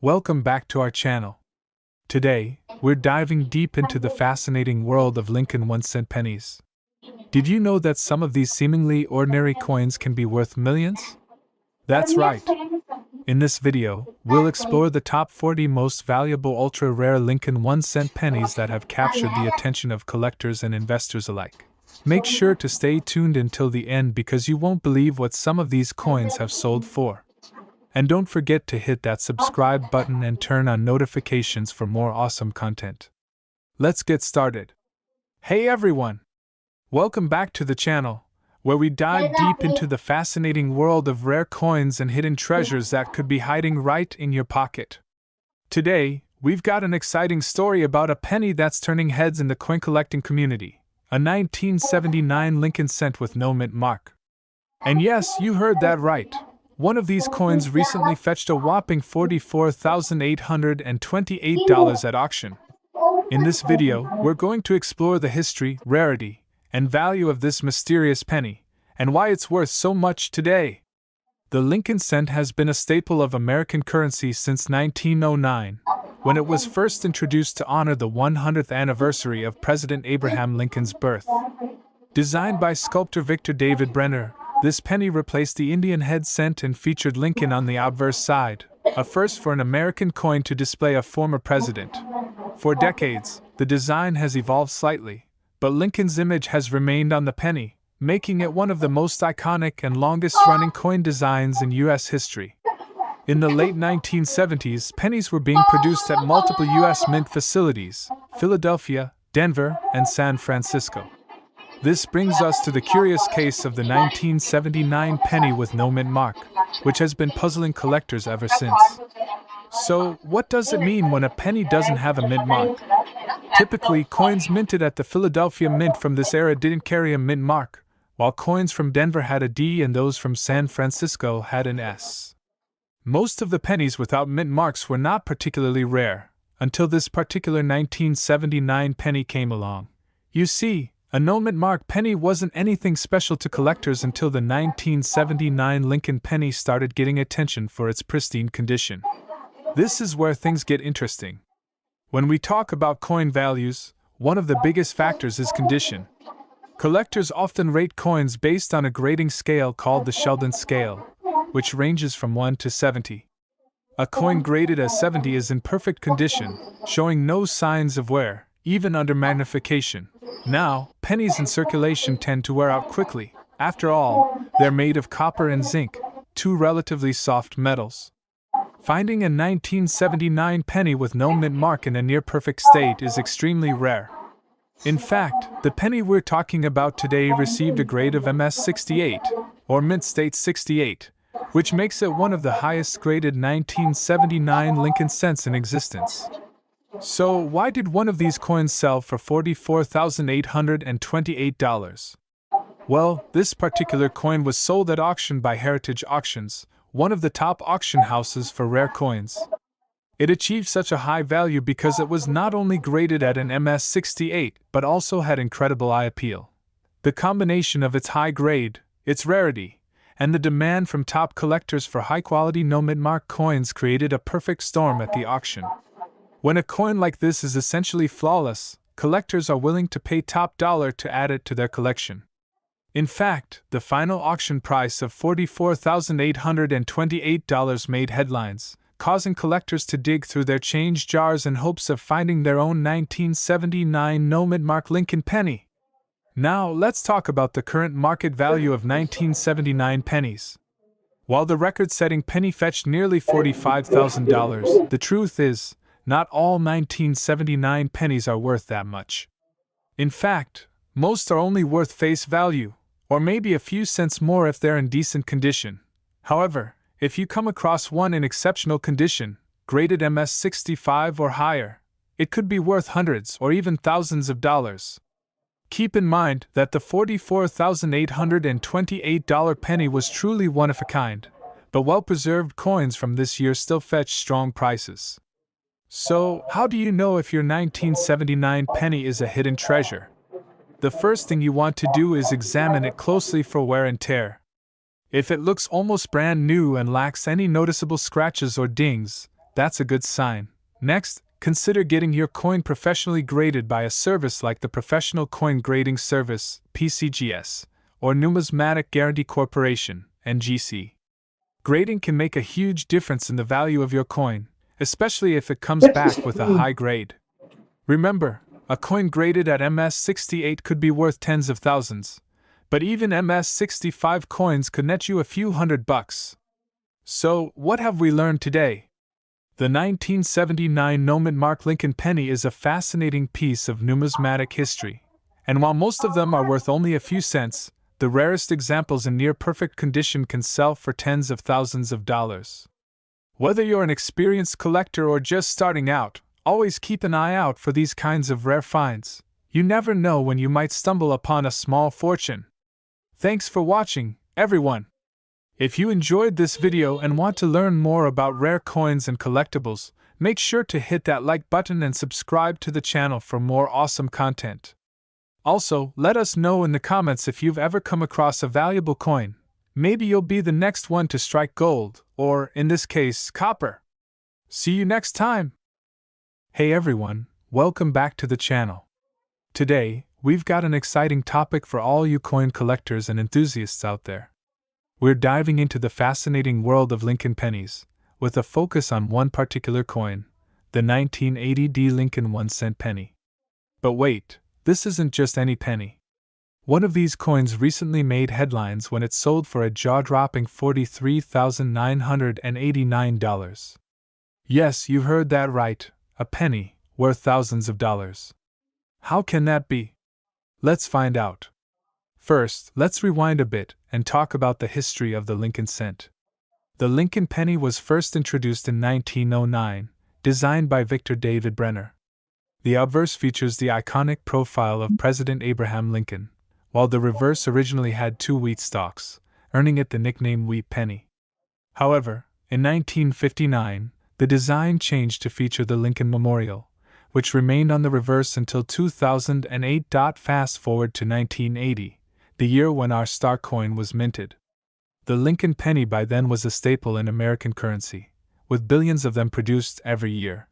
Welcome back to our channel. Today, we're diving deep into the fascinating world of Lincoln 1-cent pennies. Did you know that some of these seemingly ordinary coins can be worth millions? That's right. In this video, we'll explore the top 40 most valuable ultra-rare Lincoln 1-cent pennies that have captured the attention of collectors and investors alike. Make sure to stay tuned until the end because you won't believe what some of these coins have sold for. And don't forget to hit that subscribe button and turn on notifications for more awesome content. Let's get started. Hey everyone! Welcome back to the channel, where we dive deep into the fascinating world of rare coins and hidden treasures that could be hiding right in your pocket. Today, we've got an exciting story about a penny that's turning heads in the coin collecting community, a 1979 Lincoln cent with no mint mark. And yes, you heard that right. One of these coins recently fetched a whopping $44,828 at auction. In this video, we're going to explore the history, rarity, and value of this mysterious penny, and why it's worth so much today. The Lincoln cent has been a staple of American currency since 1909, when it was first introduced to honor the 100th anniversary of President Abraham Lincoln's birth. Designed by sculptor Victor David Brenner, this penny replaced the Indian head cent and featured Lincoln on the obverse side, a first for an American coin to display a former president. For decades, the design has evolved slightly, but Lincoln's image has remained on the penny, making it one of the most iconic and longest-running coin designs in U.S. history. In the late 1970s, pennies were being produced at multiple U.S. mint facilities: Philadelphia, Denver, and San Francisco. This brings us to the curious case of the 1979 penny with no mint mark, which has been puzzling collectors ever since. So, what does it mean when a penny doesn't have a mint mark? Typically, coins minted at the Philadelphia Mint from this era didn't carry a mint mark, while coins from Denver had a D and those from San Francisco had an S. Most of the pennies without mint marks were not particularly rare, until this particular 1979 penny came along. You see, a no-mint mark penny wasn't anything special to collectors until the 1979 Lincoln penny started getting attention for its pristine condition. This is where things get interesting. When we talk about coin values, one of the biggest factors is condition. Collectors often rate coins based on a grading scale called the Sheldon scale, which ranges from 1 to 70. A coin graded as 70 is in perfect condition, showing no signs of wear, even under magnification. Now, pennies in circulation tend to wear out quickly. After all, they're made of copper and zinc, two relatively soft metals. Finding a 1979 penny with no mint mark in a near-perfect state is extremely rare. In fact, the penny we're talking about today received a grade of MS 68, or Mint State 68, which makes it one of the highest-graded 1979 Lincoln cents in existence. So, why did one of these coins sell for $44,828? Well, this particular coin was sold at auction by Heritage Auctions, one of the top auction houses for rare coins. It achieved such a high value because it was not only graded at an MS 68, but also had incredible eye appeal. The combination of its high grade, its rarity, and the demand from top collectors for high-quality no-mint mark coins created a perfect storm at the auction. When a coin like this is essentially flawless, collectors are willing to pay top dollar to add it to their collection. In fact, the final auction price of $44,828 made headlines, causing collectors to dig through their change jars in hopes of finding their own 1979 no-mint mark Lincoln penny. Now, let's talk about the current market value of 1979 pennies. While the record-setting penny fetched nearly $45,000, the truth is, not all 1979 pennies are worth that much. In fact, most are only worth face value, or maybe a few cents more if they're in decent condition. However, if you come across one in exceptional condition, graded MS 65 or higher, it could be worth hundreds or even thousands of dollars. Keep in mind that the $44,828 penny was truly one of a kind, but well-preserved coins from this year still fetch strong prices. So, how do you know if your 1979 penny is a hidden treasure? The first thing you want to do is examine it closely for wear and tear. If it looks almost brand new and lacks any noticeable scratches or dings, That's a good sign. Next, consider getting your coin professionally graded by a service like the Professional Coin Grading Service, PCGS, or Numismatic Guarantee Corporation, NGC. Grading can make a huge difference in the value of your coin, especially if it comes back with a high grade. Remember, a coin graded at MS68 could be worth tens of thousands, but even MS65 coins could net you a few $100. So, what have we learned today? The 1979 Nomen Mark Lincoln penny is a fascinating piece of numismatic history, and while most of them are worth only a few cents, the rarest examples in near-perfect condition can sell for tens of thousands of dollars. Whether you're an experienced collector or just starting out, always keep an eye out for these kinds of rare finds. You never know when you might stumble upon a small fortune. Thanks for watching, everyone! If you enjoyed this video and want to learn more about rare coins and collectibles, make sure to hit that like button and subscribe to the channel for more awesome content. Also, let us know in the comments if you've ever come across a valuable coin. Maybe you'll be the next one to strike gold, or, in this case, copper. See you next time! Hey everyone, welcome back to the channel. Today, we've got an exciting topic for all you coin collectors and enthusiasts out there. We're diving into the fascinating world of Lincoln pennies, with a focus on one particular coin, the 1980 Lincoln 1-cent penny. But wait, this isn't just any penny. One of these coins recently made headlines when it sold for a jaw-dropping $43,989. Yes, you heard that right, a penny, worth thousands of dollars. How can that be? Let's find out. First, let's rewind a bit and talk about the history of the Lincoln cent. The Lincoln penny was first introduced in 1909, designed by Victor David Brenner. The obverse features the iconic profile of President Abraham Lincoln, while the reverse originally had 2 wheat stalks, earning it the nickname Wheat Penny. However, in 1959, the design changed to feature the Lincoln Memorial, which remained on the reverse until 2008. Fast forward to 1980, the year when our star coin was minted. The Lincoln penny by then was a staple in American currency, with billions of them produced every year.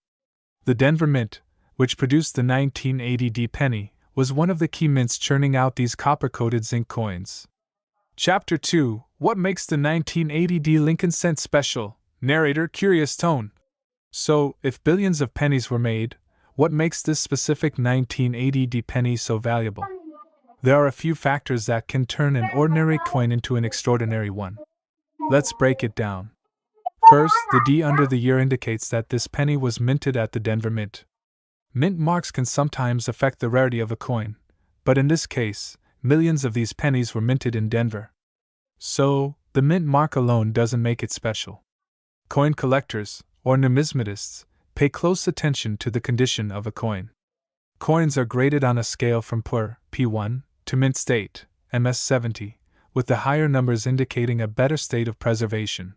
The Denver Mint, which produced the 1980 penny, was one of the key mints churning out these copper-coated zinc coins. Chapter 2: What makes the 1980 Lincoln cent special? Narrator: Curious Tone. So, if billions of pennies were made, what makes this specific 1980 penny so valuable? There are a few factors that can turn an ordinary coin into an extraordinary one. Let's break it down. First, the D under the year indicates that this penny was minted at the Denver Mint. Mint marks can sometimes affect the rarity of a coin, but in this case, millions of these pennies were minted in Denver. So, the mint mark alone doesn't make it special. Coin collectors, or numismatists, pay close attention to the condition of a coin. Coins are graded on a scale from poor, P1, to mint state, MS70, with the higher numbers indicating a better state of preservation.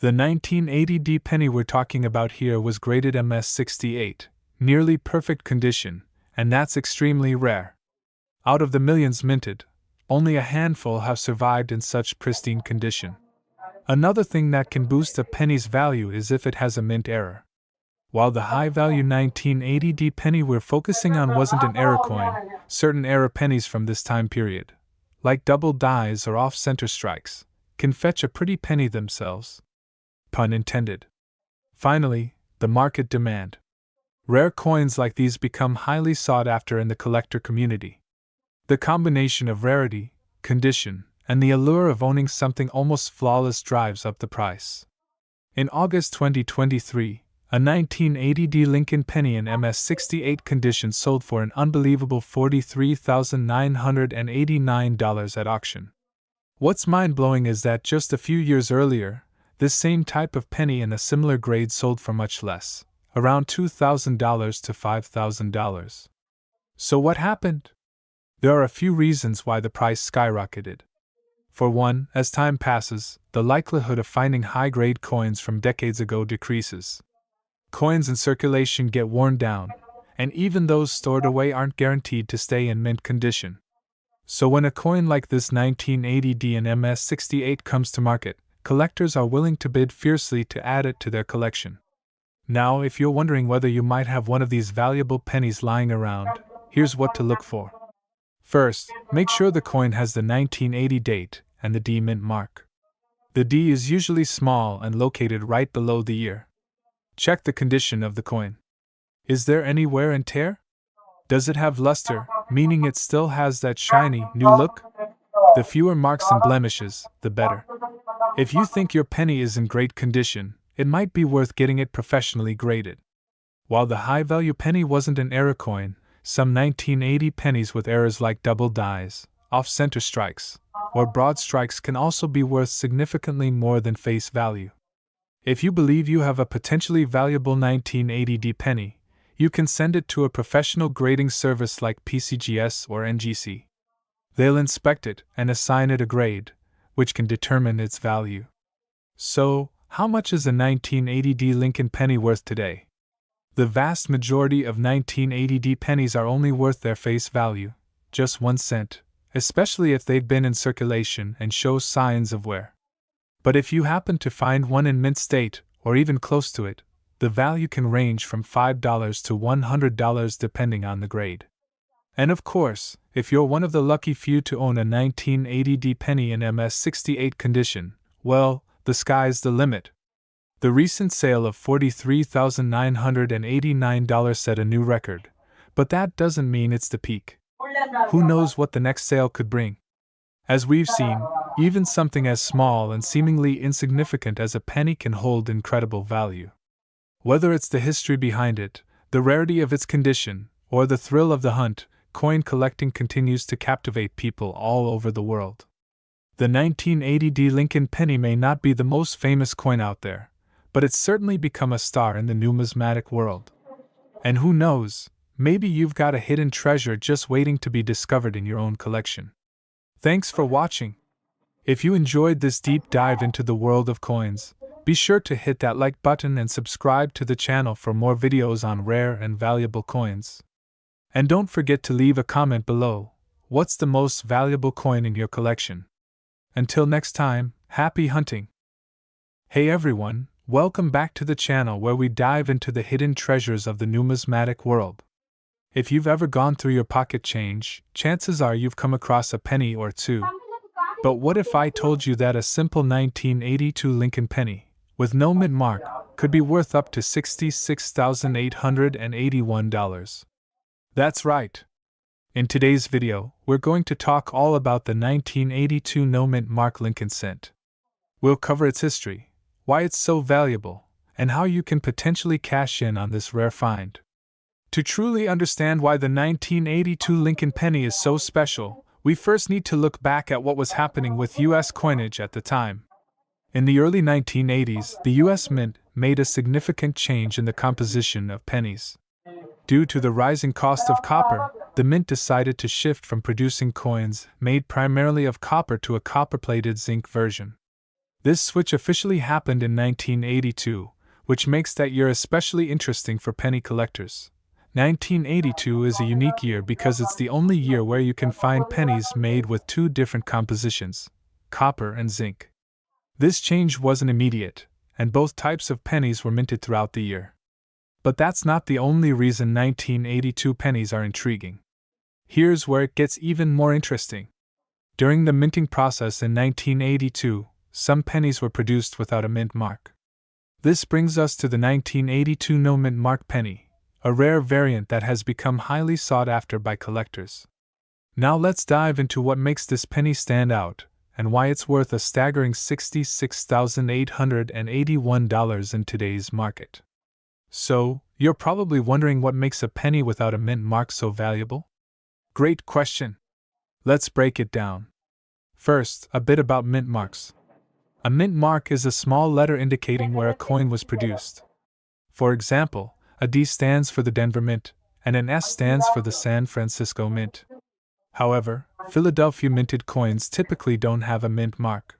The 1980 penny we're talking about here was graded MS68, nearly perfect condition, and that's extremely rare. Out of the millions minted, only a handful have survived in such pristine condition. Another thing that can boost a penny's value is if it has a mint error. While the high-value 1980 penny we're focusing on wasn't an error coin, certain error pennies from this time period, like double dies or off-center strikes, can fetch a pretty penny themselves. Pun intended. Finally, the market demand. Rare coins like these become highly sought after in the collector community. The combination of rarity, condition, and the allure of owning something almost flawless drives up the price. In August 2023, a 1980 Lincoln penny in MS68 condition sold for an unbelievable $43,989 at auction. What's mind-blowing is that just a few years earlier, this same type of penny in a similar grade sold for much less, around $2,000 to $5,000. So what happened? There are a few reasons why the price skyrocketed. For one, as time passes, the likelihood of finding high-grade coins from decades ago decreases. Coins in circulation get worn down, and even those stored away aren't guaranteed to stay in mint condition. So when a coin like this 1980 and MS68 comes to market, collectors are willing to bid fiercely to add it to their collection. Now, if you're wondering whether you might have one of these valuable pennies lying around, here's what to look for. First, make sure the coin has the 1980 date and the D mint mark. The D is usually small and located right below the year. Check the condition of the coin. Is there any wear and tear? Does it have luster, meaning it still has that shiny, new look? The fewer marks and blemishes, the better. If you think your penny is in great condition, it might be worth getting it professionally graded. While the high-value penny wasn't an error coin, some 1980 pennies with errors like double dies, off-center strikes, or broad strikes can also be worth significantly more than face value. If you believe you have a potentially valuable 1980 penny, you can send it to a professional grading service like PCGS or NGC. They'll inspect it and assign it a grade, which can determine its value. So, how much is a 1980 Lincoln penny worth today? The vast majority of 1980 pennies are only worth their face value, just 1 cent, especially if they've been in circulation and show signs of wear. But if you happen to find one in mint state, or even close to it, the value can range from $5 to $100 depending on the grade. And of course, if you're one of the lucky few to own a 1980 penny in MS68 condition, well, the sky's the limit. The recent sale of $43,989 set a new record, but that doesn't mean it's the peak. Who knows what the next sale could bring? As we've seen, even something as small and seemingly insignificant as a penny can hold incredible value. Whether it's the history behind it, the rarity of its condition, or the thrill of the hunt, coin collecting continues to captivate people all over the world. The 1980 Lincoln penny may not be the most famous coin out there, but it's certainly become a star in the numismatic world. And who knows, maybe you've got a hidden treasure just waiting to be discovered in your own collection. Thanks for watching. If you enjoyed this deep dive into the world of coins, be sure to hit that like button and subscribe to the channel for more videos on rare and valuable coins. And don't forget to leave a comment below. What's the most valuable coin in your collection? Until next time, happy hunting! Hey everyone, welcome back to the channel where we dive into the hidden treasures of the numismatic world. If you've ever gone through your pocket change, chances are you've come across a penny or two. But what if I told you that a simple 1982 Lincoln penny, with no mint mark, could be worth up to $66,881? That's right. In today's video, we're going to talk all about the 1982 no mint mark Lincoln cent. We'll cover its history, why it's so valuable, and how you can potentially cash in on this rare find. To truly understand why the 1982 Lincoln penny is so special, we first need to look back at what was happening with U.S. coinage at the time. In the early 1980s, the U.S. Mint made a significant change in the composition of pennies. Due to the rising cost of copper, the Mint decided to shift from producing coins made primarily of copper to a copper-plated zinc version. This switch officially happened in 1982, which makes that year especially interesting for penny collectors. 1982 is a unique year because it's the only year where you can find pennies made with two different compositions, copper and zinc. This change wasn't immediate, and both types of pennies were minted throughout the year. But that's not the only reason 1982 pennies are intriguing. Here's where it gets even more interesting. During the minting process in 1982, some pennies were produced without a mint mark. This brings us to the 1982 no mint mark penny, a rare variant that has become highly sought after by collectors. Now let's dive into what makes this penny stand out, and why it's worth a staggering $66,881 in today's market. So, you're probably wondering what makes a penny without a mint mark so valuable? Great question! Let's break it down. First, a bit about mint marks. A mint mark is a small letter indicating where a coin was produced. For example, a D stands for the Denver Mint, and an S stands for the San Francisco Mint. However, Philadelphia minted coins typically don't have a mint mark.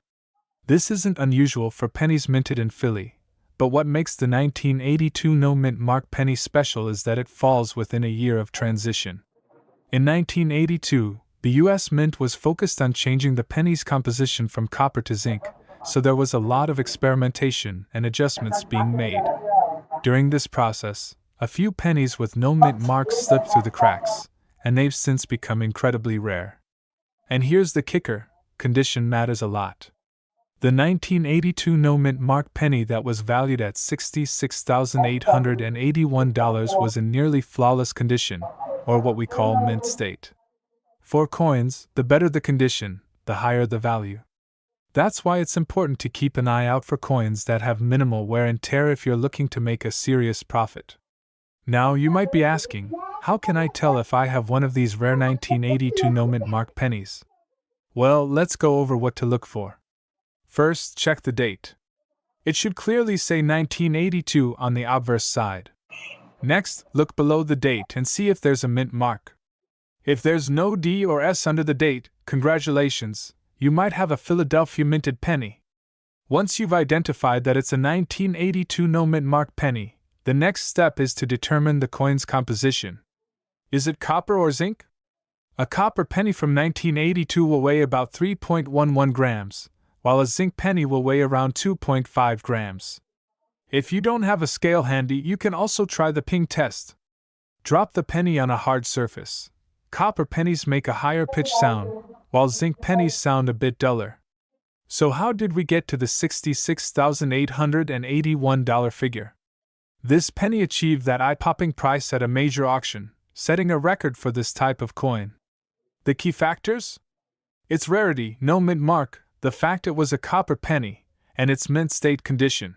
This isn't unusual for pennies minted in Philly, but what makes the 1982 no mint mark penny special is that it falls within a year of transition. In 1982, the U.S. Mint was focused on changing the penny's composition from copper to zinc, so there was a lot of experimentation and adjustments being made. During this process, a few pennies with no mint marks slipped through the cracks, and they've since become incredibly rare. And here's the kicker: condition matters a lot. The 1982 no mint mark penny that was valued at $66,881 was in nearly flawless condition, or what we call mint state. For coins, the better the condition, the higher the value. That's why it's important to keep an eye out for coins that have minimal wear and tear if you're looking to make a serious profit. Now you might be asking, how can I tell if I have one of these rare 1982 no mint mark pennies? Well, let's go over what to look for. First, check the date. It should clearly say 1982 on the obverse side. Next, look below the date and see if there's a mint mark. If there's no D or S under the date, congratulations, you might have a Philadelphia minted penny. Once you've identified that it's a 1982 no mint mark penny, the next step is to determine the coin's composition. Is it copper or zinc? A copper penny from 1982 will weigh about 3.11 grams, while a zinc penny will weigh around 2.5 grams. If you don't have a scale handy, you can also try the ping test. Drop the penny on a hard surface. Copper pennies make a higher pitch sound, while zinc pennies sound a bit duller. So how did we get to the $66,881 figure? This penny achieved that eye-popping price at a major auction, setting a record for this type of coin. The key factors? Its rarity, no mint mark, the fact it was a copper penny, and its mint state condition.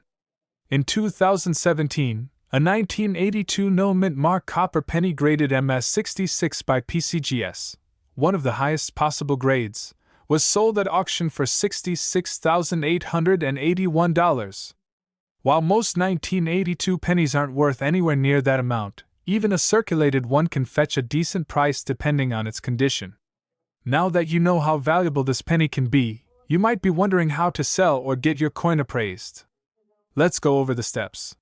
In 2017, a 1982 no mint mark copper penny graded MS66 by PCGS, one of the highest possible grades, was sold at auction for $66,881. While most 1982 pennies aren't worth anywhere near that amount, even a circulated one can fetch a decent price depending on its condition. Now that you know how valuable this penny can be, you might be wondering how to sell or get your coin appraised. Let's go over the steps.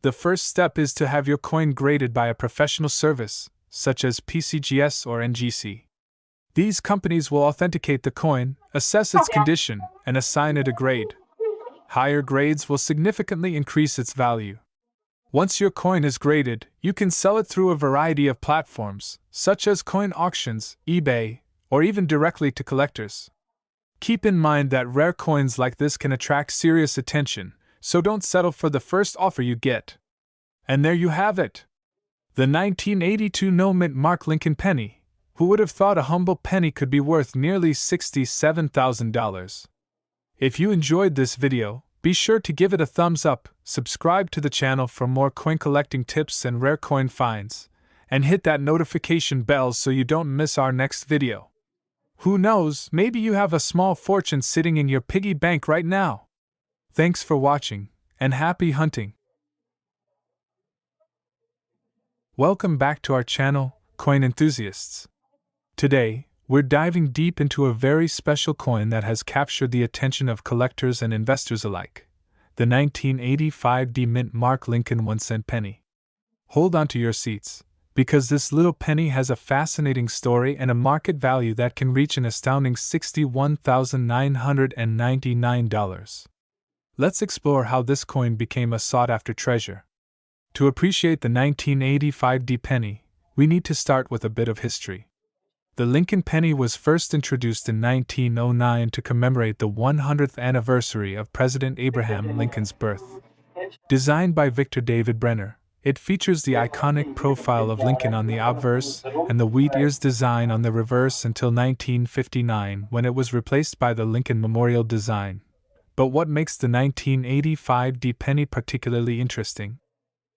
The first step is to have your coin graded by a professional service, such as PCGS or NGC. These companies will authenticate the coin, assess its condition, and assign it a grade. Higher grades will significantly increase its value. Once your coin is graded, you can sell it through a variety of platforms, such as coin auctions, eBay, or even directly to collectors. Keep in mind that rare coins like this can attract serious attention, so don't settle for the first offer you get. And there you have it! The 1982 no mint mark Lincoln penny. Who would have thought a humble penny could be worth nearly $67,000? If you enjoyed this video, be sure to give it a thumbs up, subscribe to the channel for more coin collecting tips and rare coin finds, and hit that notification bell so you don't miss our next video. Who knows, maybe you have a small fortune sitting in your piggy bank right now. Thanks for watching, and happy hunting! Welcome back to our channel, Coin Enthusiasts. Today, we're diving deep into a very special coin that has captured the attention of collectors and investors alike, the 1985 D mint mark Lincoln 1-cent penny. Hold on to your seats, because this little penny has a fascinating story and a market value that can reach an astounding $61,999. Let's explore how this coin became a sought-after treasure. To appreciate the 1985 D penny, we need to start with a bit of history. The Lincoln penny was first introduced in 1909 to commemorate the 100th anniversary of President Abraham Lincoln's birth. Designed by Victor David Brenner, it features the iconic profile of Lincoln on the obverse and the wheat ears design on the reverse until 1959, when it was replaced by the Lincoln Memorial design. But what makes the 1985 D penny particularly interesting?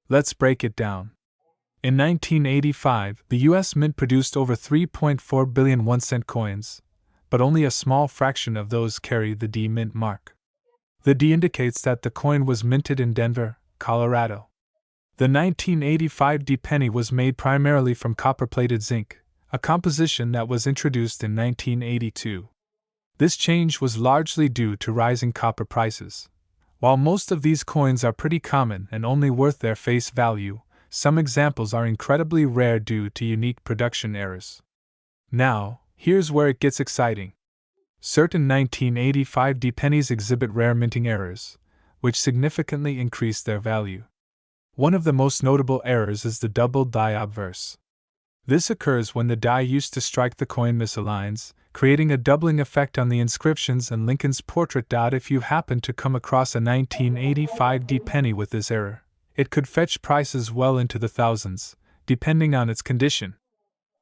Let's break it down. In 1985, the U.S. Mint produced over 3.4 billion 1-cent coins, but only a small fraction of those carry the D mint mark. The D indicates that the coin was minted in Denver, Colorado. The 1985 D penny was made primarily from copper-plated zinc, a composition that was introduced in 1982. This change was largely due to rising copper prices. While most of these coins are pretty common and only worth their face value, some examples are incredibly rare due to unique production errors. Now, here's where it gets exciting. Certain 1985 D pennies exhibit rare minting errors, which significantly increase their value. One of the most notable errors is the double die obverse. This occurs when the die used to strike the coin misaligns, creating a doubling effect on the inscriptions and Lincoln's portrait. If you happen to come across a 1985 D penny with this error, it could fetch prices well into the thousands, depending on its condition.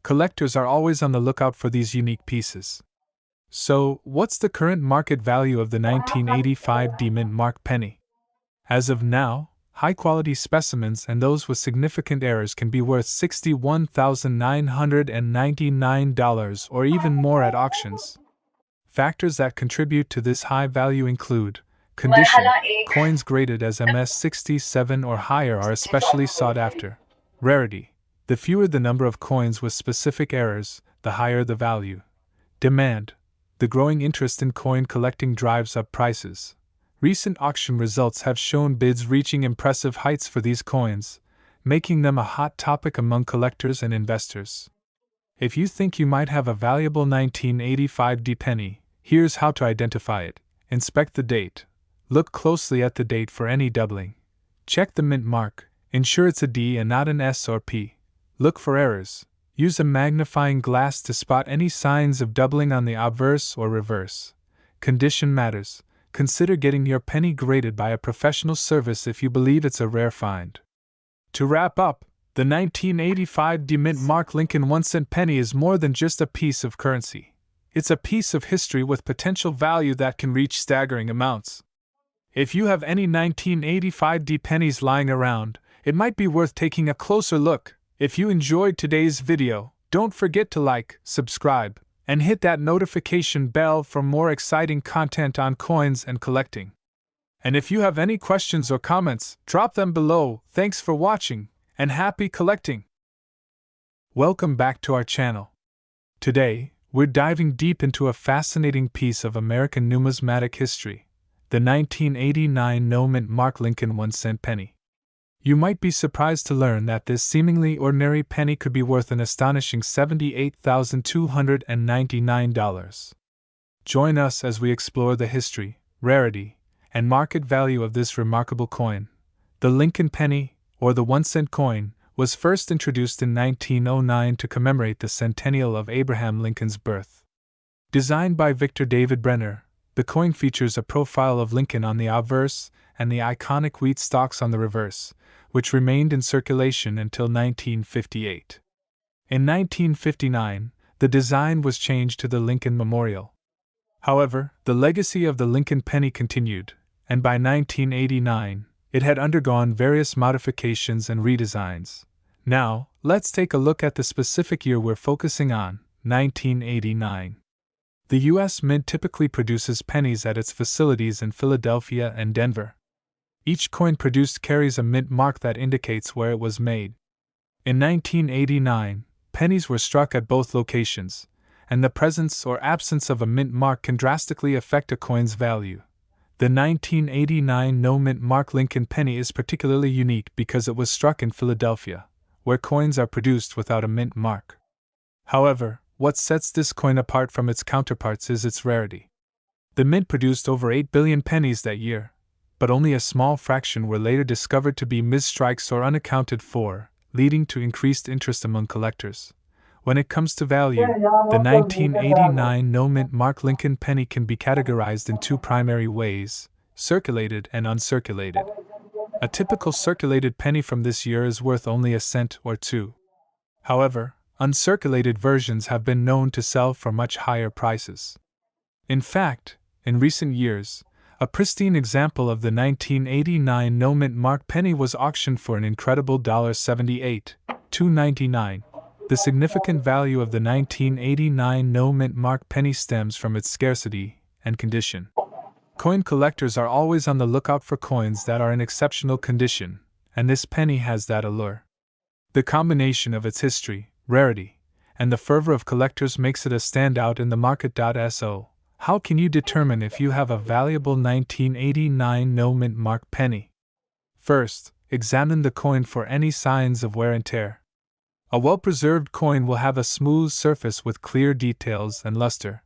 Collectors are always on the lookout for these unique pieces. So, what's the current market value of the 1985 D mint mark penny? As of now, high-quality specimens and those with significant errors can be worth $61,999 or even more at auctions. Factors that contribute to this high value include condition. Coins graded as MS67 or higher are especially sought after. Rarity. The fewer the number of coins with specific errors, the higher the value. Demand. The growing interest in coin collecting drives up prices. Recent auction results have shown bids reaching impressive heights for these coins, making them a hot topic among collectors and investors. If you think you might have a valuable 1985 D penny, here's how to identify it. Inspect the date. Look closely at the date for any doubling. Check the mint mark. Ensure it's a D and not an S or P. Look for errors. Use a magnifying glass to spot any signs of doubling on the obverse or reverse. Condition matters. Consider getting your penny graded by a professional service if you believe it's a rare find. To wrap up, the 1985 D mint mark Lincoln 1 cent penny is more than just a piece of currency. It's a piece of history with potential value that can reach staggering amounts. If you have any 1985 D pennies lying around, it might be worth taking a closer look. If you enjoyed today's video, don't forget to like, subscribe, and hit that notification bell for more exciting content on coins and collecting. And if you have any questions or comments, drop them below. Thanks for watching, and happy collecting! Welcome back to our channel. Today, we're diving deep into a fascinating piece of American numismatic history, the 1989 no mint mark Lincoln 1 cent penny. You might be surprised to learn that this seemingly ordinary penny could be worth an astonishing $78,299. Join us as we explore the history, rarity, and market value of this remarkable coin. The Lincoln penny, or the 1 cent coin, was first introduced in 1909 to commemorate the centennial of Abraham Lincoln's birth. Designed by Victor David Brenner, the coin features a profile of Lincoln on the obverse and the iconic wheat stalks on the reverse, which remained in circulation until 1958. In 1959, the design was changed to the Lincoln Memorial. However, the legacy of the Lincoln penny continued, and by 1989, it had undergone various modifications and redesigns. Now, let's take a look at the specific year we're focusing on, 1989. The U.S. Mint typically produces pennies at its facilities in Philadelphia and Denver. Each coin produced carries a mint mark that indicates where it was made. In 1989, pennies were struck at both locations, and the presence or absence of a mint mark can drastically affect a coin's value. The 1989 no mint mark Lincoln penny is particularly unique because it was struck in Philadelphia, where coins are produced without a mint mark. However, what sets this coin apart from its counterparts is its rarity. The mint produced over 8 billion pennies that year, but only a small fraction were later discovered to be misstrikes or unaccounted for, leading to increased interest among collectors. When it comes to value, the 1989 no mint mark Lincoln penny can be categorized in two primary ways: circulated and uncirculated. A typical circulated penny from this year is worth only a cent or two. However, uncirculated versions have been known to sell for much higher prices. In fact, in recent years, a pristine example of the 1989 no mint mark penny was auctioned for an incredible $78,299. The significant value of the 1989 no mint mark penny stems from its scarcity and condition. Coin collectors are always on the lookout for coins that are in exceptional condition, and this penny has that allure. The combination of its history, rarity, and the fervor of collectors makes it a standout in the market. So, how can you determine if you have a valuable 1989 no mint mark penny? First, examine the coin for any signs of wear and tear. A well-preserved coin will have a smooth surface with clear details and luster.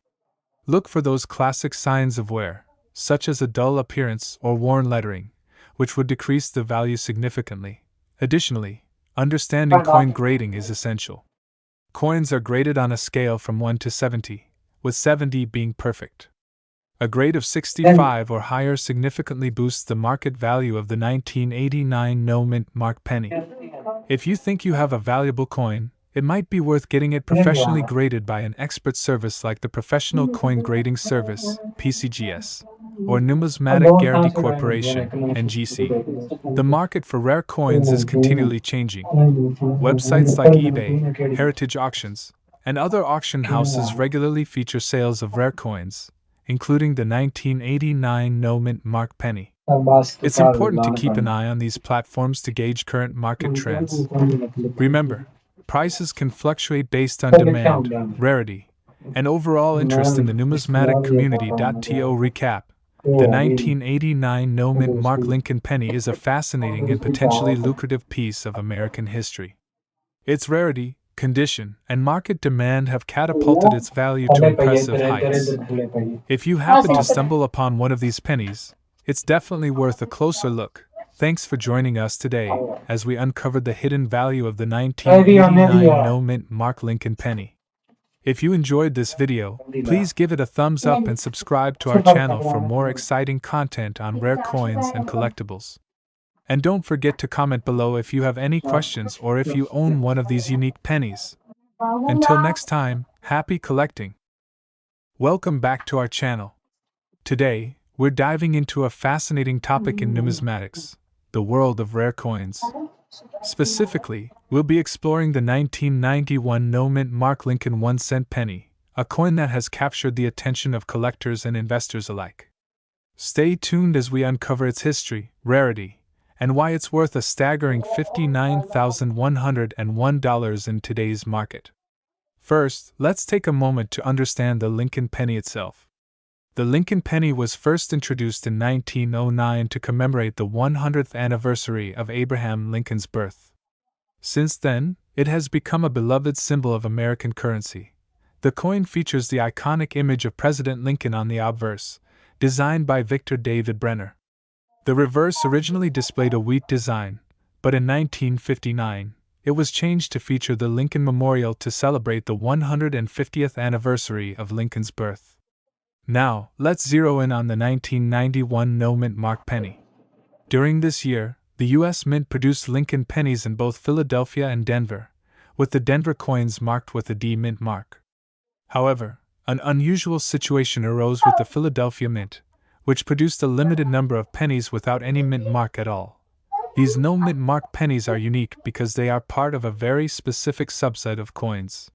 Look for those classic signs of wear, such as a dull appearance or worn lettering, which would decrease the value significantly. Additionally, understanding coin grading is essential. Coins are graded on a scale from 1 to 70, with 70 being perfect. A grade of 65 or higher significantly boosts the market value of the 1989 no-mint mark penny. If you think you have a valuable coin, it might be worth getting it professionally graded by an expert service like the Professional Coin Grading Service, PCGS, or Numismatic Guarantee Corporation, NGC. The market for rare coins is continually changing. Websites like eBay, Heritage Auctions, and other auction houses regularly feature sales of rare coins, including the 1989 no-mint mark penny. It's important to keep an eye on these platforms to gauge current market trends. Remember, prices can fluctuate based on demand, rarity, and overall interest in the numismatic community. To recap, the 1989 no-mint mark Lincoln penny is a fascinating and potentially lucrative piece of American history. Its rarity, condition, and market demand have catapulted its value to impressive heights. If you happen to stumble upon one of these pennies, it's definitely worth a closer look. Thanks for joining us today as we uncovered the hidden value of the 1989 no-mint mark Lincoln penny. If you enjoyed this video, please give it a thumbs up and subscribe to our channel for more exciting content on rare coins and collectibles. And don't forget to comment below if you have any questions or if you own one of these unique pennies. Until next time, happy collecting! Welcome back to our channel. Today, we're diving into a fascinating topic in numismatics, the world of rare coins. Specifically, we'll be exploring the 1991 no-mint mark Lincoln 1-cent penny, a coin that has captured the attention of collectors and investors alike. Stay tuned as we uncover its history, rarity, and why it's worth a staggering $59,101 in today's market. First, let's take a moment to understand the Lincoln penny itself. The Lincoln penny was first introduced in 1909 to commemorate the 100th anniversary of Abraham Lincoln's birth. Since then, it has become a beloved symbol of American currency. The coin features the iconic image of President Lincoln on the obverse, designed by Victor David Brenner. The reverse originally displayed a wheat design, but in 1959, it was changed to feature the Lincoln Memorial to celebrate the 150th anniversary of Lincoln's birth. Now, let's zero in on the 1991 no-mint mark penny. During this year, the U.S. Mint produced Lincoln pennies in both Philadelphia and Denver, with the Denver coins marked with a D mint mark. However, an unusual situation arose with the Philadelphia Mint, which produced a limited number of pennies without any mint mark at all. These no-mint mark pennies are unique because they are part of a very specific subset of coins.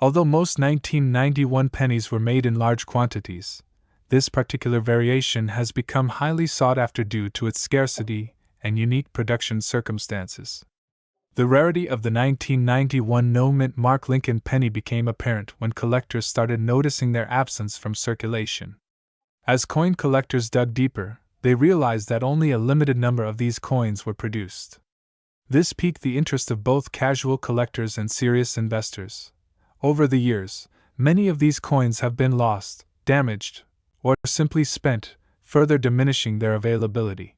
Although most 1991 pennies were made in large quantities, this particular variation has become highly sought after due to its scarcity and unique production circumstances. The rarity of the 1991 no-mint mark Lincoln penny became apparent when collectors started noticing their absence from circulation. As coin collectors dug deeper, they realized that only a limited number of these coins were produced. This piqued the interest of both casual collectors and serious investors. Over the years, many of these coins have been lost, damaged, or simply spent, further diminishing their availability.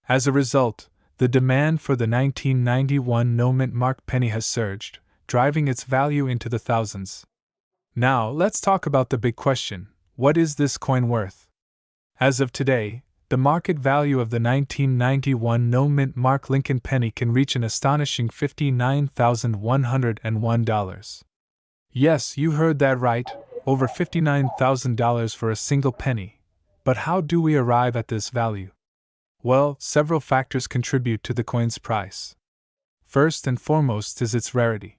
As a result, the demand for the 1991 no-mint mark penny has surged, driving its value into the thousands. Now, let's talk about the big question: what is this coin worth? As of today, the market value of the 1991 no-mint mark Lincoln penny can reach an astonishing $59,101. Yes, you heard that right, over $59,000 for a single penny. But how do we arrive at this value? Well, several factors contribute to the coin's price. First and foremost is its rarity.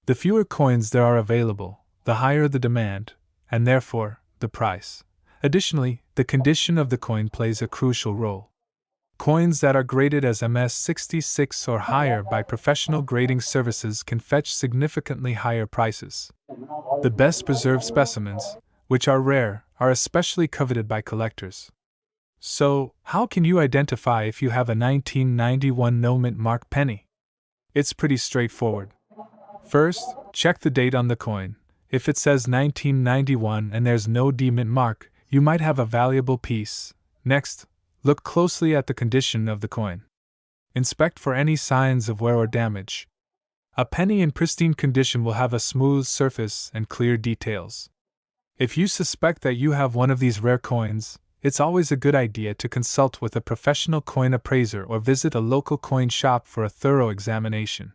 The fewer coins there are available, the higher the demand, and therefore, the price. Additionally, the condition of the coin plays a crucial role. Coins that are graded as MS66 or higher by professional grading services can fetch significantly higher prices. The best preserved specimens, which are rare, are especially coveted by collectors. So, how can you identify if you have a 1991 no-mint mark penny? It's pretty straightforward. First, check the date on the coin. If it says 1991 and there's no D mint mark, you might have a valuable piece. Next, look closely at the condition of the coin. Inspect for any signs of wear or damage. A penny in pristine condition will have a smooth surface and clear details. If you suspect that you have one of these rare coins, it's always a good idea to consult with a professional coin appraiser or visit a local coin shop for a thorough examination.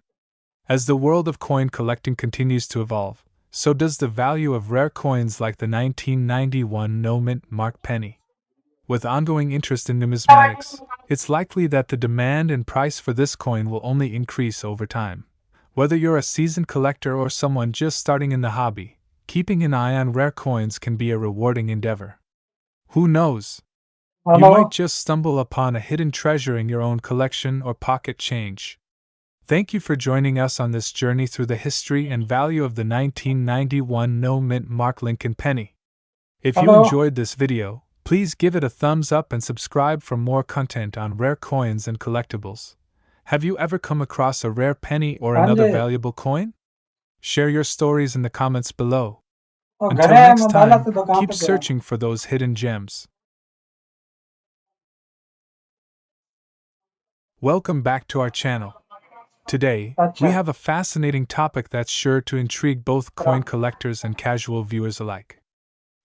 As the world of coin collecting continues to evolve, so does the value of rare coins like the 1991 no-mint mark penny. With ongoing interest in numismatics, it's likely that the demand and price for this coin will only increase over time. Whether you're a seasoned collector or someone just starting in the hobby, keeping an eye on rare coins can be a rewarding endeavor. Who knows? You might just stumble upon a hidden treasure in your own collection or pocket change. Thank you for joining us on this journey through the history and value of the 1991 no-mint mark Lincoln penny. If you enjoyed this video, please give it a thumbs up and subscribe for more content on rare coins and collectibles. Have you ever come across a rare penny or another valuable coin? Share your stories in the comments below. Until next time, keep searching for those hidden gems. Welcome back to our channel. Today, we have a fascinating topic that's sure to intrigue both coin collectors and casual viewers alike.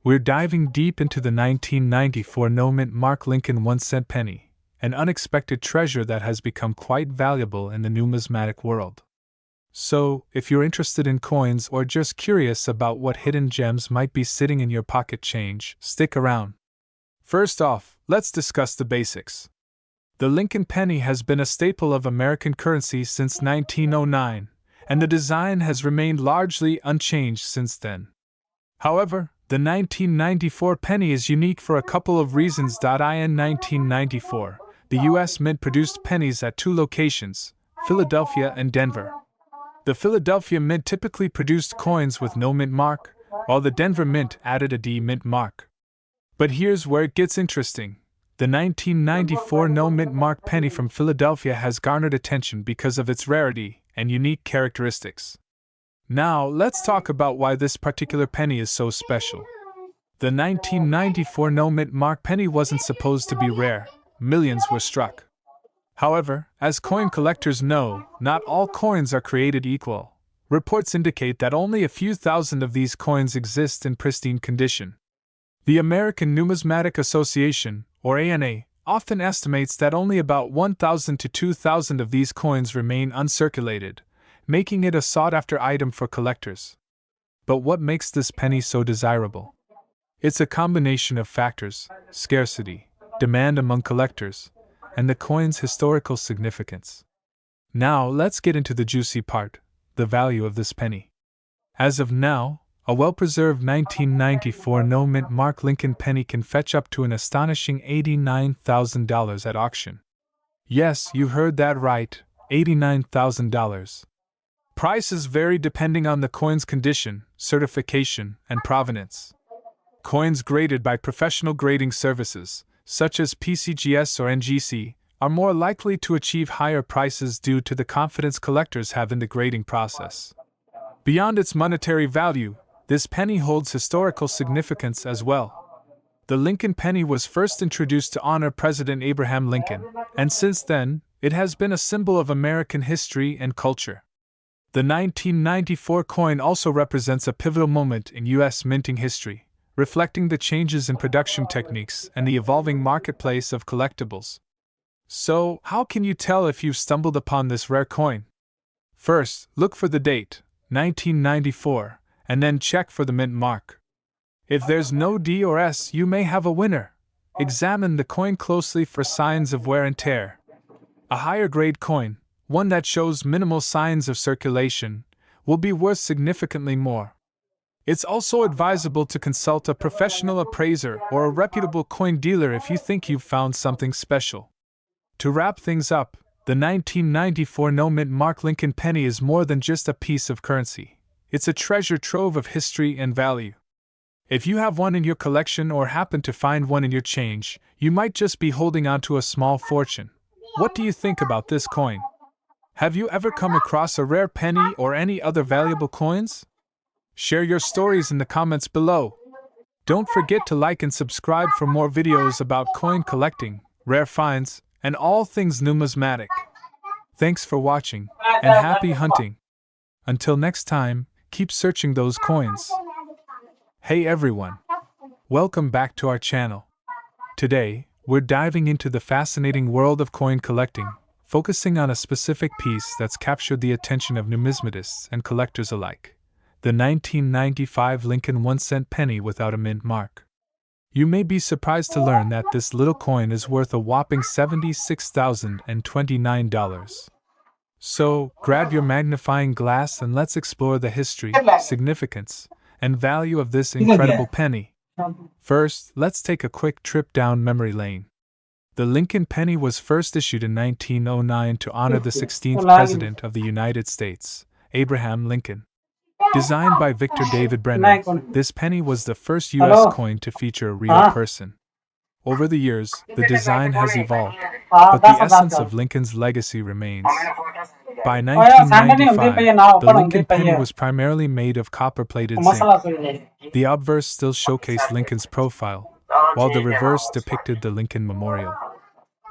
We're diving deep into the 1994 no-mint mark Lincoln 1-cent penny, an unexpected treasure that has become quite valuable in the numismatic world. So, if you're interested in coins or just curious about what hidden gems might be sitting in your pocket change, stick around. First off, let's discuss the basics. The Lincoln penny has been a staple of American currency since 1909, and the design has remained largely unchanged since then. However, the 1994 penny is unique for a couple of reasons. In 1994, the U.S. Mint produced pennies at two locations, Philadelphia and Denver. The Philadelphia Mint typically produced coins with no mint mark, while the Denver Mint added a D-mint mark. But here's where it gets interesting. The 1994 no-mint mark penny from Philadelphia has garnered attention because of its rarity and unique characteristics. Now, let's talk about why this particular penny is so special. The 1994 no-mint mark penny wasn't supposed to be rare. Millions were struck. However, as coin collectors know, not all coins are created equal. Reports indicate that only a few thousand of these coins exist in pristine condition. The American Numismatic Association, or ANA, often estimates that only about 1,000 to 2,000 of these coins remain uncirculated, making it a sought-after item for collectors. But what makes this penny so desirable? It's a combination of factors: scarcity, demand among collectors, and the coin's historical significance. Now let's get into the juicy part, the value of this penny. As of now, a well-preserved 1994 no-mint mark Lincoln penny can fetch up to an astonishing $89,000 at auction. Yes, you heard that right, $89,000. Prices vary depending on the coin's condition, certification, and provenance. Coins graded by professional grading services, such as PCGS or NGC, are more likely to achieve higher prices due to the confidence collectors have in the grading process. Beyond its monetary value, this penny holds historical significance as well. The Lincoln penny was first introduced to honor President Abraham Lincoln, and since then, it has been a symbol of American history and culture. The 1994 coin also represents a pivotal moment in U.S. minting history, reflecting the changes in production techniques and the evolving marketplace of collectibles. So, how can you tell if you've stumbled upon this rare coin? First, look for the date, 1994, and then check for the mint mark. If there's no D or S, you may have a winner. Examine the coin closely for signs of wear and tear. A higher grade coin, one that shows minimal signs of circulation, will be worth significantly more. It's also advisable to consult a professional appraiser or a reputable coin dealer if you think you've found something special. To wrap things up, the 1994 no-mint mark Lincoln penny is more than just a piece of currency. It's a treasure trove of history and value. If you have one in your collection or happen to find one in your change, you might just be holding on to a small fortune. What do you think about this coin? Have you ever come across a rare penny or any other valuable coins? Share your stories in the comments below. Don't forget to like and subscribe for more videos about coin collecting, rare finds, and all things numismatic. Thanks for watching, and happy hunting! Until next time, keep searching those coins. Hey everyone! Welcome back to our channel. Today, we're diving into the fascinating world of coin collecting, focusing on a specific piece that's captured the attention of numismatists and collectors alike: the 1995 Lincoln 1-cent penny without a mint mark. You may be surprised to learn that this little coin is worth a whopping $76,029. So, grab your magnifying glass and let's explore the history, significance, and value of this incredible penny. First, let's take a quick trip down memory lane. The Lincoln penny was first issued in 1909 to honor the 16th President of the United States, Abraham Lincoln. Designed by Victor David Brenner, this penny was the first U.S. coin to feature a real person. Over the years, the design has evolved, but the essence of Lincoln's legacy remains. By 1995, the Lincoln penny was primarily made of copper-plated zinc. The obverse still showcased Lincoln's profile, while the reverse depicted the Lincoln Memorial.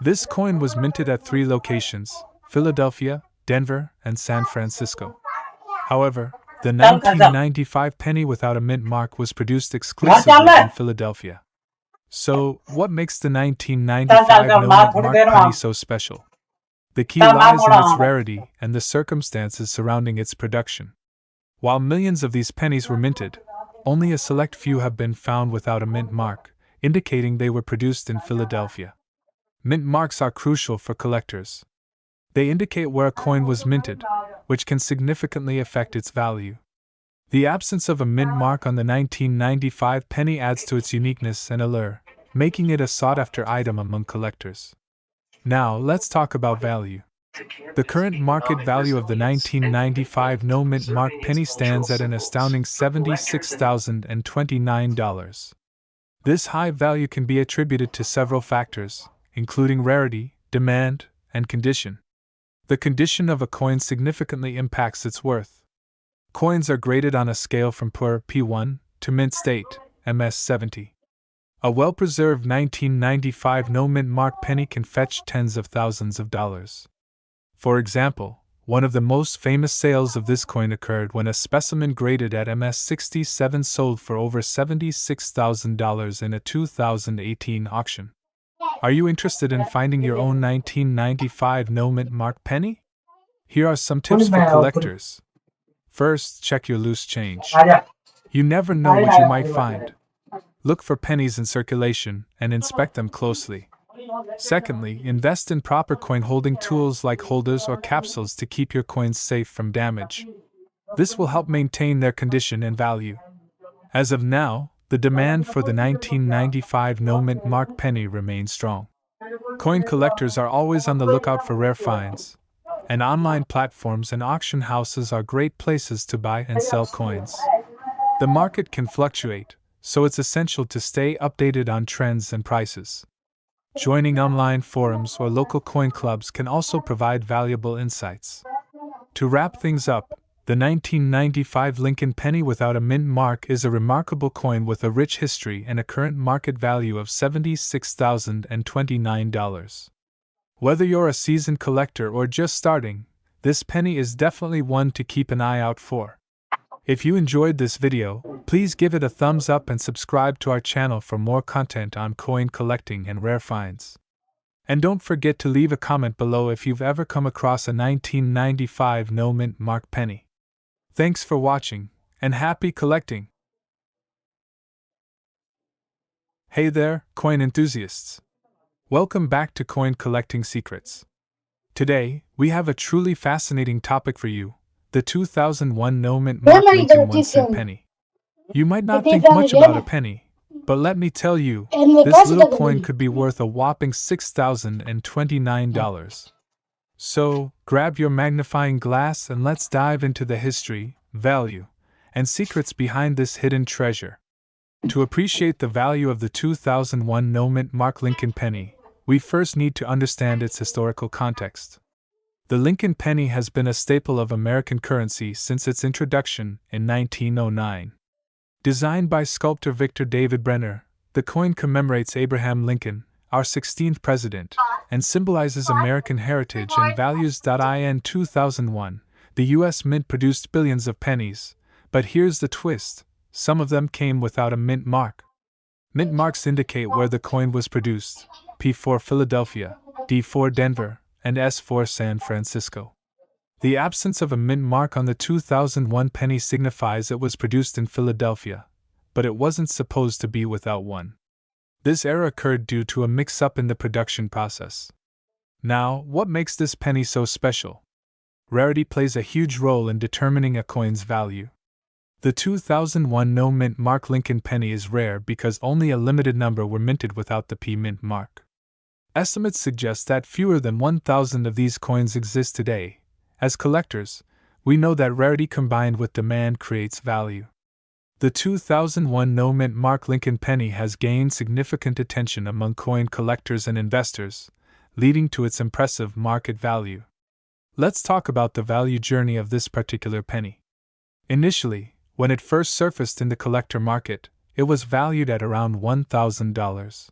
This coin was minted at 3 locations: Philadelphia, Denver, and San Francisco. However, the 1995 penny without a mint mark was produced exclusively in Philadelphia. So, what makes the 1995 no mint mark penny so special? The key lies in its rarity and the circumstances surrounding its production. While millions of these pennies were minted, only a select few have been found without a mint mark, indicating they were produced in Philadelphia. Mint marks are crucial for collectors. They indicate where a coin was minted, which can significantly affect its value. The absence of a mint mark on the 1995 penny adds to its uniqueness and allure, making it a sought-after item among collectors. Now, let's talk about value. The current market value of the 1995 no mint mark penny stands at an astounding $76,029. This high value can be attributed to several factors, including rarity, demand, and condition. The condition of a coin significantly impacts its worth. Coins are graded on a scale from poor P1 to mint state, MS70. A well-preserved 1995 no mint mark penny can fetch tens of thousands of dollars. For example, one of the most famous sales of this coin occurred when a specimen graded at MS67 sold for over $76,000 in a 2018 auction. Are you interested in finding your own 1995 no mint mark penny? Here are some tips for collectors. First, check your loose change. You never know what you might find. Look for pennies in circulation and inspect them closely. Secondly, invest in proper coin holding tools like holders or capsules to keep your coins safe from damage. This will help maintain their condition and value. As of now, the demand for the 1995 no mint mark penny remains strong. Coin collectors are always on the lookout for rare finds, and online platforms and auction houses are great places to buy and sell coins. The market can fluctuate, so it's essential to stay updated on trends and prices. Joining online forums or local coin clubs can also provide valuable insights. To wrap things up, the 1995 Lincoln penny without a mint mark is a remarkable coin with a rich history and a current market value of $76,029. Whether you're a seasoned collector or just starting, this penny is definitely one to keep an eye out for. If you enjoyed this video, please give it a thumbs up and subscribe to our channel for more content on coin collecting and rare finds. And don't forget to leave a comment below if you've ever come across a 1995 no mint mark penny. Thanks for watching, and happy collecting! Hey there, coin enthusiasts! Welcome back to Coin Collecting Secrets. Today, we have a truly fascinating topic for you: the 2001 no mint mark Lincoln 1-cent penny. You might not think much about a penny, but let me tell you, this little coin could be worth a whopping $6,029. So, grab your magnifying glass and let's dive into the history, value, and secrets behind this hidden treasure. To appreciate the value of the 2001 no mint mark Lincoln penny, we first need to understand its historical context. The Lincoln penny has been a staple of American currency since its introduction in 1909. Designed by sculptor Victor David Brenner, the coin commemorates Abraham Lincoln, our 16th president, and symbolizes American heritage and values. In 2001, the U.S. Mint produced billions of pennies, but here's the twist: some of them came without a mint mark. Mint marks indicate where the coin was produced: P for Philadelphia, D for Denver, and S for San Francisco. The absence of a mint mark on the 2001 penny signifies it was produced in Philadelphia, but it wasn't supposed to be without one. This error occurred due to a mix-up in the production process. Now, what makes this penny so special? Rarity plays a huge role in determining a coin's value. The 2001 no mint mark Lincoln penny is rare because only a limited number were minted without the P mint mark. Estimates suggest that fewer than 1,000 of these coins exist today. As collectors, we know that rarity combined with demand creates value. The 2001 no mint mark Lincoln penny has gained significant attention among coin collectors and investors, leading to its impressive market value. Let's talk about the value journey of this particular penny. Initially, when it first surfaced in the collector market, it was valued at around $1,000.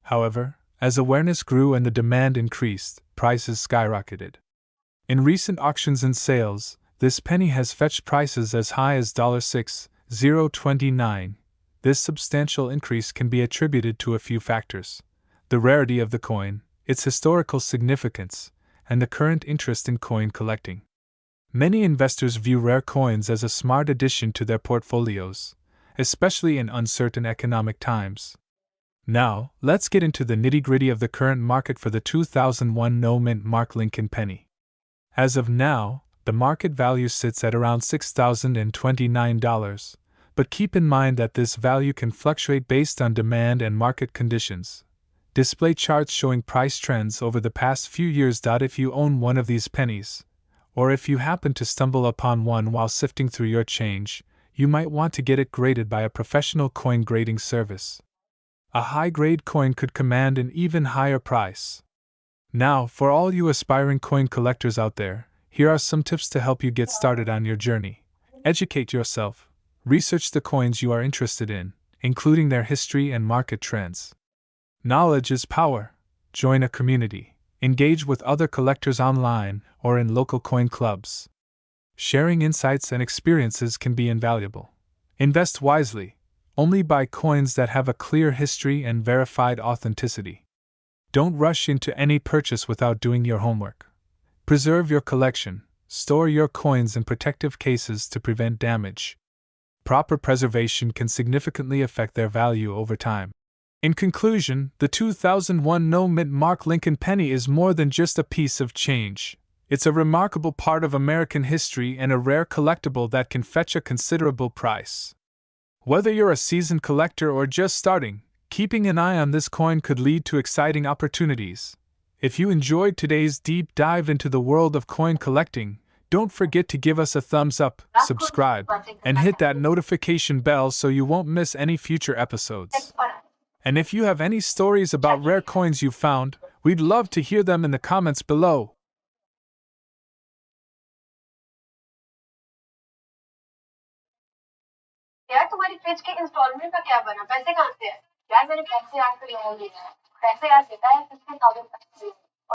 However, as awareness grew and the demand increased, prices skyrocketed. In recent auctions and sales, this penny has fetched prices as high as $6,029. This substantial increase can be attributed to a few factors: the rarity of the coin, its historical significance, and the current interest in coin collecting. Many investors view rare coins as a smart addition to their portfolios, especially in uncertain economic times. Now, let's get into the nitty-gritty of the current market for the 2001 no mint mark Lincoln penny. As of now, the market value sits at around $6,029, but keep in mind that this value can fluctuate based on demand and market conditions. Display charts showing price trends over the past few years. If you own one of these pennies, or if you happen to stumble upon one while sifting through your change, you might want to get it graded by a professional coin grading service. A high-grade coin could command an even higher price. Now, for all you aspiring coin collectors out there, here are some tips to help you get started on your journey. Educate yourself. Research the coins you are interested in, including their history and market trends. Knowledge is power. Join a community. Engage with other collectors online or in local coin clubs. Sharing insights and experiences can be invaluable. Invest wisely. Only buy coins that have a clear history and verified authenticity. Don't rush into any purchase without doing your homework. Preserve your collection. Store your coins in protective cases to prevent damage. Proper preservation can significantly affect their value over time. In conclusion, the 2001 no mint mark Lincoln penny is more than just a piece of change. It's a remarkable part of American history and a rare collectible that can fetch a considerable price. Whether you're a seasoned collector or just starting, keeping an eye on this coin could lead to exciting opportunities. If you enjoyed today's deep dive into the world of coin collecting, don't forget to give us a thumbs up, subscribe, and hit that notification bell so you won't miss any future episodes. And if you have any stories about rare coins you found, we'd love to hear them in the comments below. यार तुम्हारी fridge के instalment का क्या बना? पैसे कहाँ से है? यार मेरे पैसे आज तो यहाँ नहीं है। पैसे यार देता है 50,000